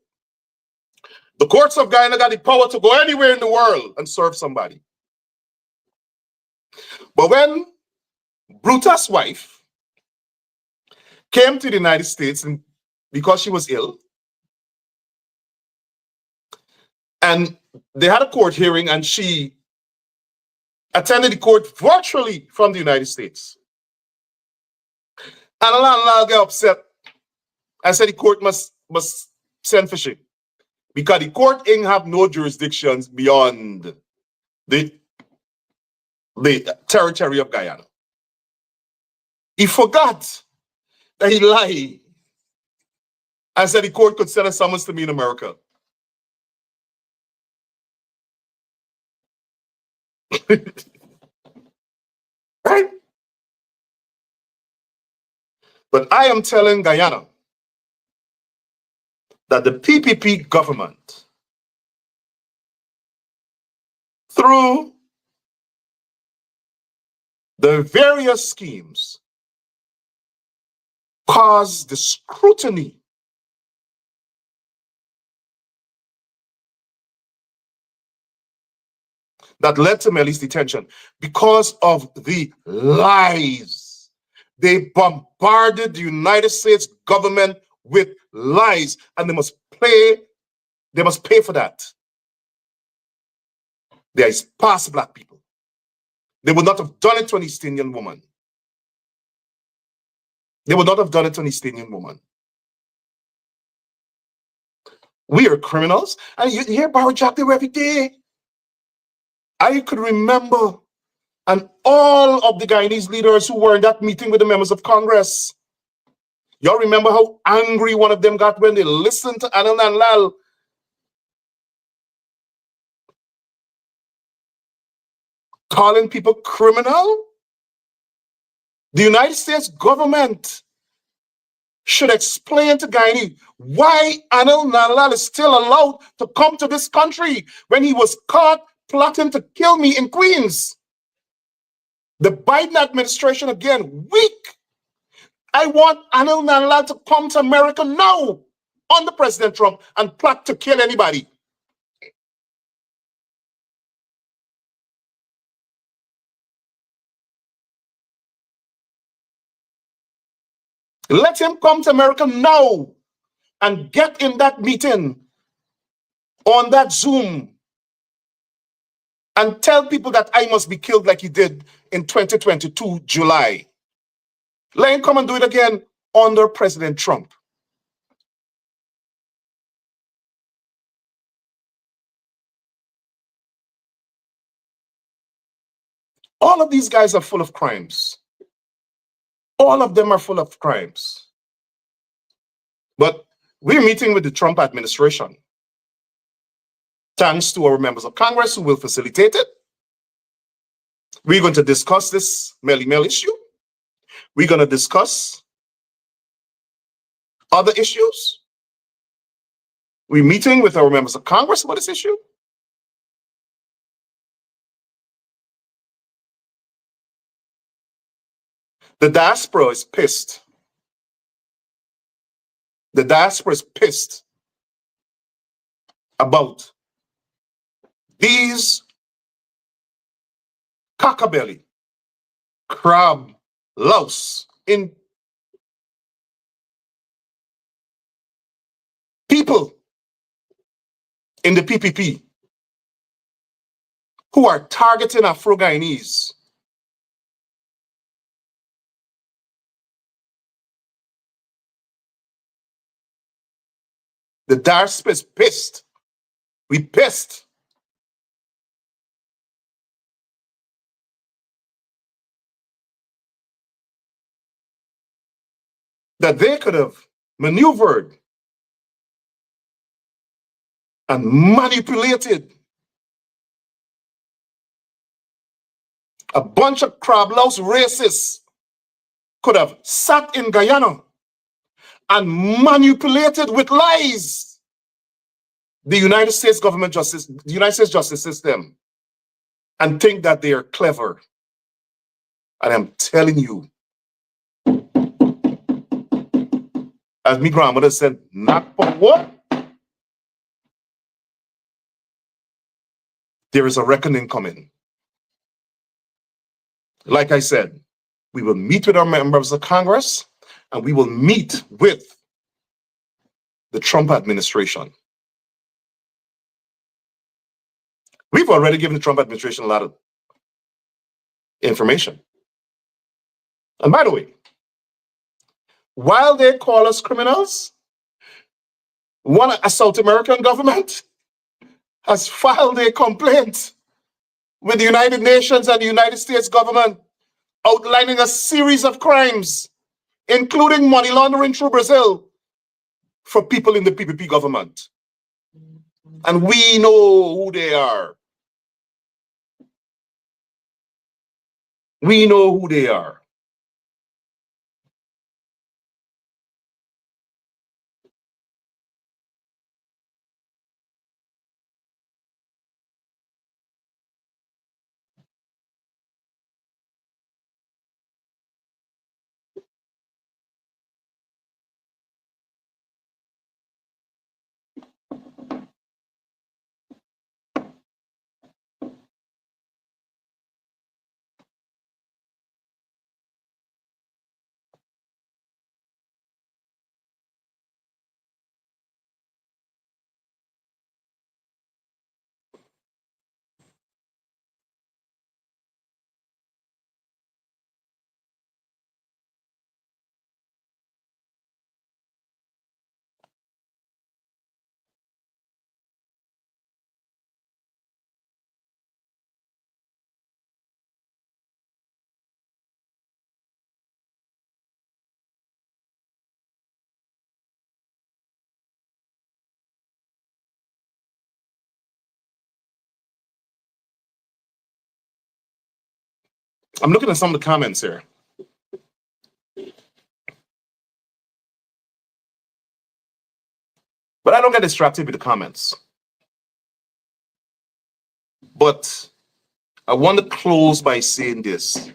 The courts of Guyana got the power to go anywhere in the world and serve somebody. But when Brutus' wife came to the United States and because she was ill, and they had a court hearing and she attended the court virtually from the United States. And Anil Nanlal got upset and said the court must send for she, because the court ain't have no jurisdictions beyond the territory of Guyana. He forgot that he lied and said the court could send a summons to me in America. Right? But I am telling Guyana that the PPP government, through the various schemes, caused the scrutiny that led to Melly's detention because of the lies. They bombarded the United States government with lies, and they must pay for that. They are past black people. They would not have done it to an East Indian woman. They would not have done it to an East Indian woman. We are criminals, and you hear Barry Jack there every day. I could remember, and all of the Guyanese leaders who were in that meeting with the members of Congress, y'all remember how angry one of them got when they listened to Anil Nanlal calling people criminal? The United States government should explain to Guyanese why Anil Nanlal is still allowed to come to this country when he was caught plotting to kill me in Queens. The Biden administration, again, weak. I want Anil Nanlal to come to America now under President Trump and plot to kill anybody. Let him come to America now and get in that meeting on that Zoom and tell people that I must be killed like he did in 2022, July. Let him come and do it again under President Trump. All of these guys are full of crimes. All of them are full of crimes. But we're meeting with the Trump administration. Thanks to our members of Congress who will facilitate it. We're going to discuss this Melly issue. We're going to discuss other issues. We're meeting with our members of Congress about this issue. The diaspora is pissed. The diaspora is pissed about these cockabelly, crab, louse in people in the PPP who are targeting Afro-Guyanese. The diaspora is pissed. We pissed. That they could have maneuvered and manipulated a bunch of crab-louse racists could have sat in Guyana and manipulated with lies the United States government justice, the United States justice system, and think that they are clever. And I'm telling you, as my grandmother said, not for what? There is a reckoning coming. Like I said, we will meet with our members of Congress and we will meet with the Trump administration. We've already given the Trump administration a lot of information. And by the way, while they call us criminals, a South American government has filed a complaint with the United Nations and the United States government outlining a series of crimes, including money laundering through Brazil for people in the PPP government. And we know who they are. We know who they are. I'm looking at some of the comments here. But I don't get distracted with the comments. But I want to close by saying this.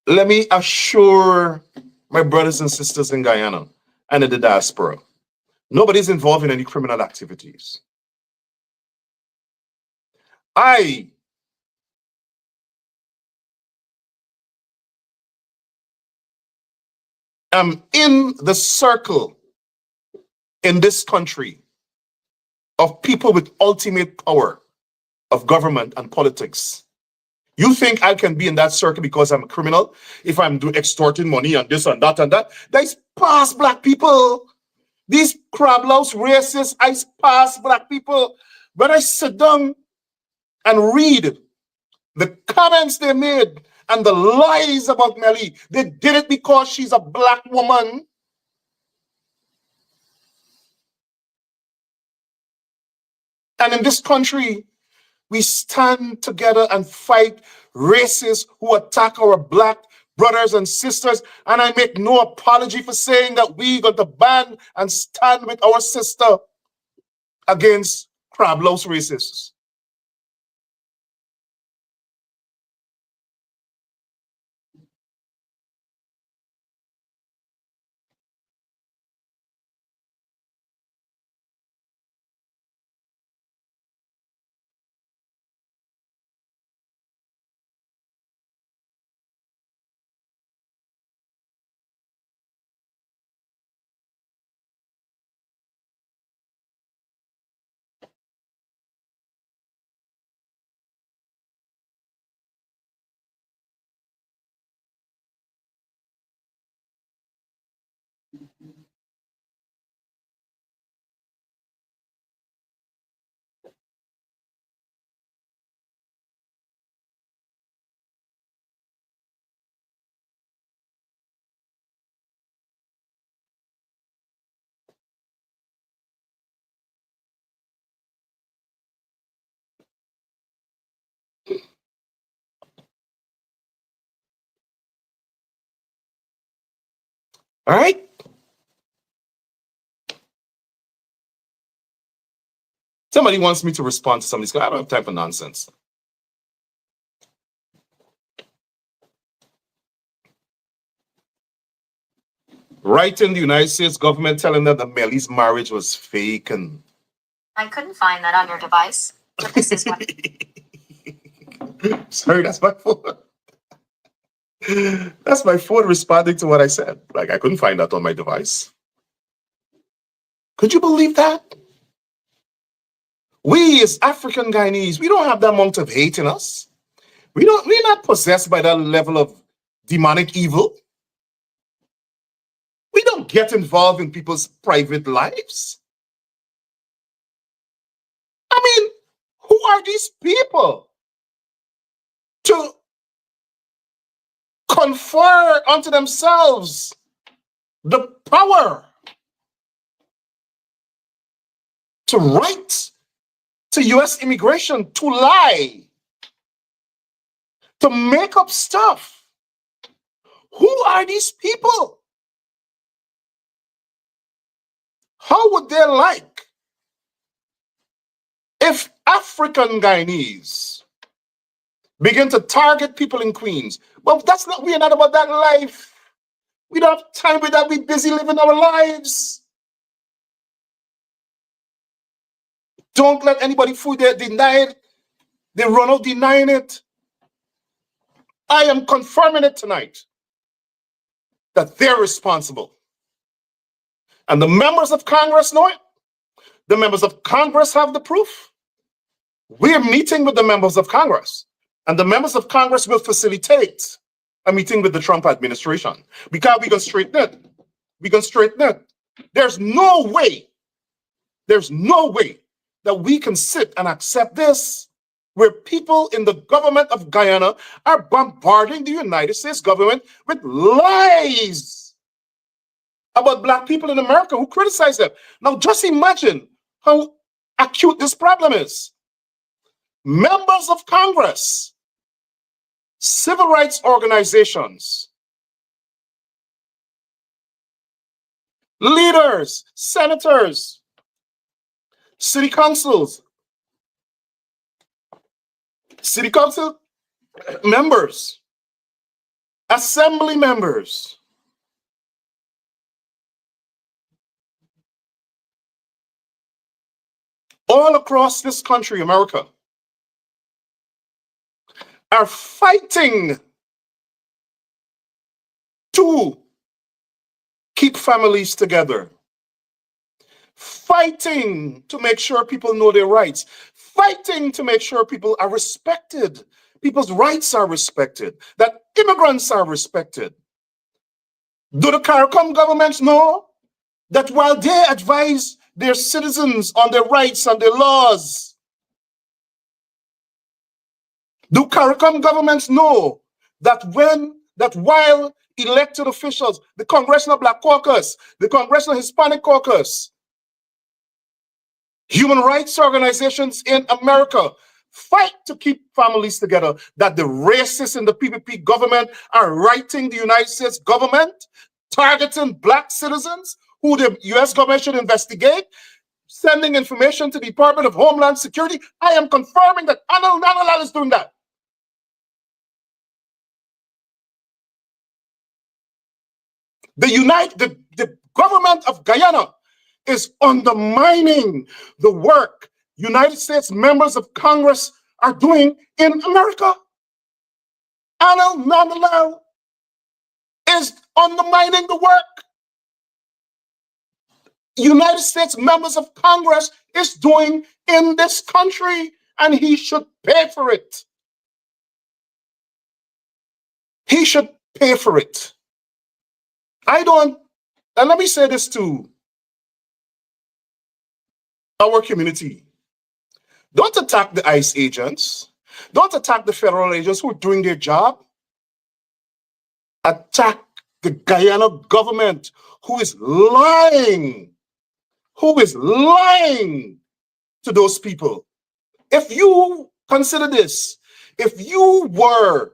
Let me assure my brothers and sisters in Guyana and in the diaspora, nobody's involved in any criminal activities. I am in the circle in this country of people with ultimate power of government and politics. You think I can be in that circle because I'm a criminal? If I'm extorting money and this and that and that? That's past black people. These crab-louse racists, I past black people. When I sit down and read the comments they made and the lies about Melly, they did it because she's a black woman. And in this country, we stand together and fight racists who attack our black brothers and sisters. And I make no apology for saying that we got to band and stand with our sister against crab-louse racists. All right? Somebody wants me to respond to some of these. I don't have time for nonsense. Writing the United States government telling them that Melly's marriage was fake and I couldn't find that on your device. But this is what. Sorry, that's my phone. That's my phone responding to what I said. Like, I couldn't find that on my device. Could you believe that? We as African Guyanese, we don't have that amount of hate in us. We're not possessed by that level of demonic evil. We don't get involved in people's private lives. I mean, who are these people to confer unto themselves the power to write to US immigration, to lie, to make up stuff. Who are these people? How would they like if African Guyanese begin to target people in Queens? Well, we're not about that life. We don't have time with that. We're busy living our lives. Don't let anybody food they deny it. They run out denying it. I am confirming it tonight that they're responsible. And the members of Congress know it. The members of Congress have the proof. We're meeting with the members of Congress, and the members of Congress will facilitate a meeting with the Trump administration because we can straighten it. We can straighten it. There's no way that we can sit and accept this, where people in the government of Guyana are bombarding the United States government with lies about Black people in America who criticize them. Now, just imagine how acute this problem is. Members of Congress, civil rights organizations, leaders, senators, city councils, city council members, assembly members, all across this country, America, are fighting to keep families together, fighting to make sure people know their rights, fighting to make sure people are respected, people's rights are respected, that immigrants are respected. Do the CARICOM governments know that while they advise their citizens on their rights and their laws, do CARICOM governments know that while elected officials, the Congressional Black Caucus, the Congressional Hispanic Caucus, human rights organizations in America fight to keep families together, that the racists in the PPP government are writing the United States government, targeting Black citizens who the US government should investigate, sending information to the Department of Homeland Security? I am confirming that Anal is doing that. The government of Guyana is undermining the work United States members of Congress are doing in America. Anal is undermining the work United States members of Congress is doing in this country, and he should pay for it. He should pay for it. And let me say this to our community. Don't attack the ICE agents. Don't attack the federal agents who are doing their job. Attack the Guyana government who is lying to those people. If you consider this, if you were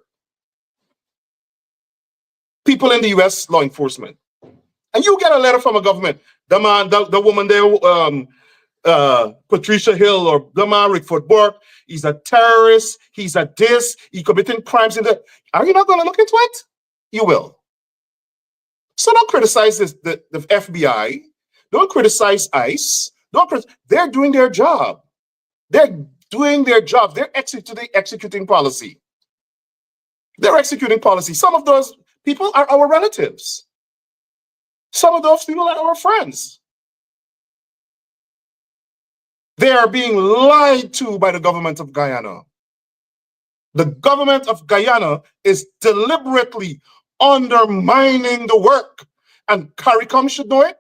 people in the US law enforcement, and you get a letter from a government, the woman there, Patricia Hill, or the man Rickford Burke, he's a terrorist, he's a this, he's committing crimes in the, are you not going to look into it? You will. So don't criticize the FBI, don't criticize ICE, they're doing their job. They're doing their job. They're executing policy. They're executing policy. Some of those people are our relatives. Some of those people are our friends. They are being lied to by the government of Guyana. The government of Guyana is deliberately undermining the work, and CARICOM should know it.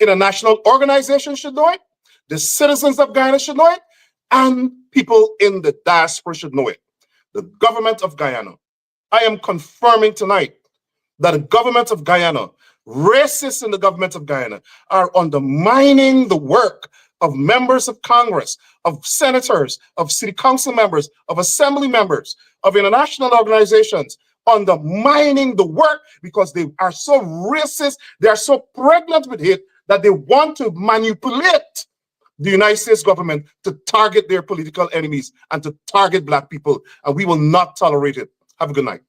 International organizations should know it. The citizens of Guyana should know it, and people in the diaspora should know it. The government of Guyana I am confirming tonight that the government of Guyana, racists in the government of Guyana, are undermining the work of members of Congress, of senators, of city council members, of assembly members, of international organizations, undermining the work because they are so racist, they are so pregnant with it that they want to manipulate the United States government to target their political enemies and to target Black people. And we will not tolerate it. Have a good night.